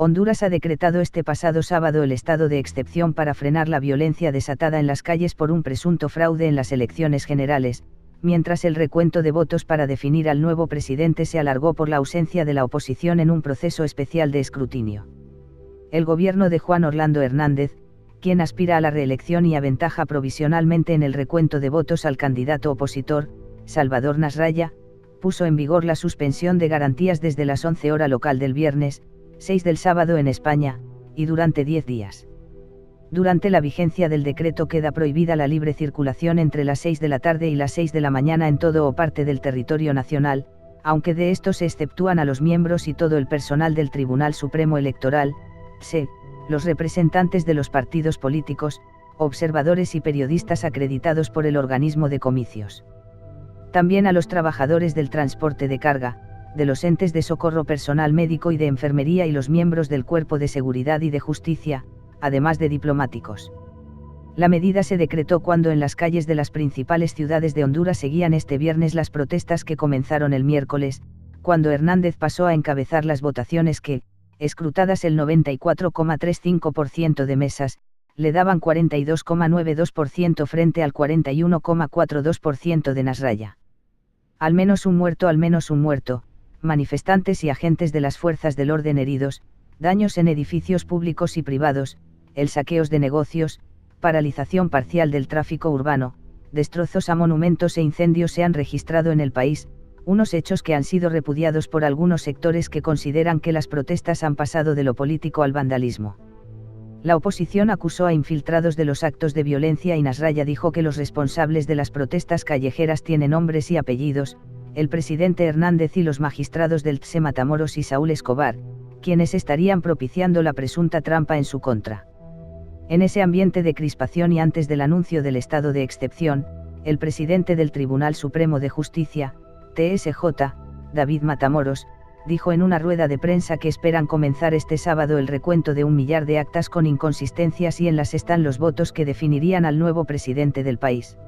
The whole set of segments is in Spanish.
Honduras ha decretado este pasado sábado el estado de excepción para frenar la violencia desatada en las calles por un presunto fraude en las elecciones generales, mientras el recuento de votos para definir al nuevo presidente se alargó por la ausencia de la oposición en un proceso especial de escrutinio. El gobierno de Juan Orlando Hernández, quien aspira a la reelección y aventaja provisionalmente en el recuento de votos al candidato opositor, Salvador Nasralla, puso en vigor la suspensión de garantías desde las 11 horas local del viernes, 6 del sábado en España, y durante 10 días. Durante la vigencia del decreto queda prohibida la libre circulación entre las 6 de la tarde y las 6 de la mañana en todo o parte del territorio nacional, aunque de esto se exceptúan a los miembros y todo el personal del Tribunal Supremo Electoral, TSE, los representantes de los partidos políticos, observadores y periodistas acreditados por el organismo de comicios. También a los trabajadores del transporte de carga, de los entes de socorro, personal médico y de enfermería y los miembros del Cuerpo de Seguridad y de Justicia, además de diplomáticos. La medida se decretó cuando en las calles de las principales ciudades de Honduras seguían este viernes las protestas que comenzaron el miércoles, cuando Hernández pasó a encabezar las votaciones que, escrutadas el 94,35% de mesas, le daban 42,92% frente al 41,42% de Nasralla. Al menos un muerto, manifestantes y agentes de las fuerzas del orden heridos, daños en edificios públicos y privados, el saqueos de negocios, paralización parcial del tráfico urbano, destrozos a monumentos e incendios se han registrado en el país, unos hechos que han sido repudiados por algunos sectores que consideran que las protestas han pasado de lo político al vandalismo. La oposición acusó a infiltrados de los actos de violencia y Nasralla dijo que los responsables de las protestas callejeras tienen nombres y apellidos, el presidente Hernández y los magistrados del TSE Matamoros y Saúl Escobar, quienes estarían propiciando la presunta trampa en su contra. En ese ambiente de crispación y antes del anuncio del estado de excepción, el presidente del Tribunal Supremo de Justicia, TSJ, David Matamoros, dijo en una rueda de prensa que esperan comenzar este sábado el recuento de 1 millar de actas con inconsistencias y en las están los votos que definirían al nuevo presidente del país.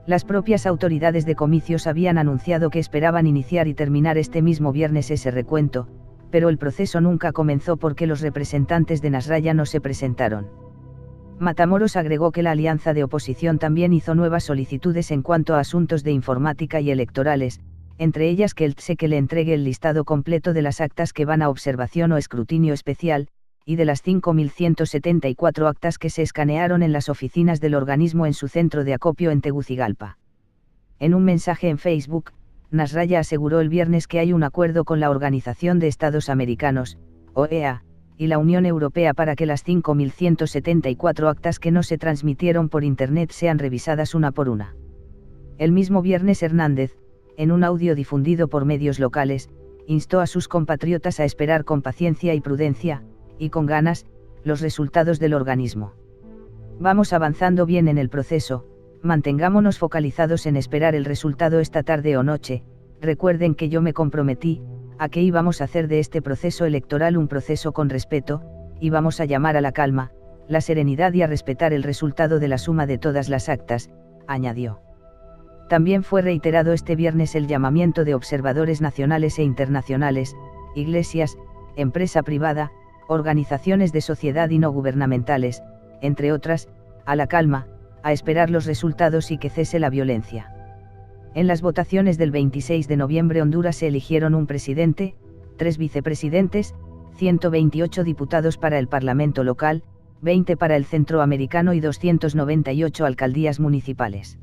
Las propias autoridades de comicios habían anunciado que esperaban iniciar y terminar este mismo viernes ese recuento, pero el proceso nunca comenzó porque los representantes de Nasralla no se presentaron. Matamoros agregó que la alianza de oposición también hizo nuevas solicitudes en cuanto a asuntos de informática y electorales, entre ellas que el TSE que le entregue el listado completo de las actas que van a observación o escrutinio especial, y de las 5.174 actas que se escanearon en las oficinas del organismo en su centro de acopio en Tegucigalpa. En un mensaje en Facebook, Nasralla aseguró el viernes que hay un acuerdo con la Organización de Estados Americanos, OEA, y la Unión Europea para que las 5.174 actas que no se transmitieron por Internet sean revisadas una por una. El mismo viernes Hernández, en un audio difundido por medios locales, instó a sus compatriotas a esperar con paciencia y prudencia, y con ganas, los resultados del organismo. Vamos avanzando bien en el proceso, mantengámonos focalizados en esperar el resultado esta tarde o noche, recuerden que yo me comprometí, a que íbamos a hacer de este proceso electoral un proceso con respeto, y vamos a llamar a la calma, la serenidad y a respetar el resultado de la suma de todas las actas, añadió. También fue reiterado este viernes el llamamiento de observadores nacionales e internacionales, iglesias, empresa privada, organizaciones de sociedad y no gubernamentales, entre otras, a la calma, a esperar los resultados y que cese la violencia. En las votaciones del 26 de noviembre Honduras se eligieron un presidente, 3 vicepresidentes, 128 diputados para el Parlamento local, 20 para el centroamericano y 298 alcaldías municipales.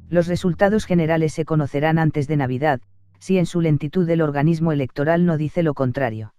Los resultados generales se conocerán antes de Navidad, si en su lentitud el organismo electoral no dice lo contrario.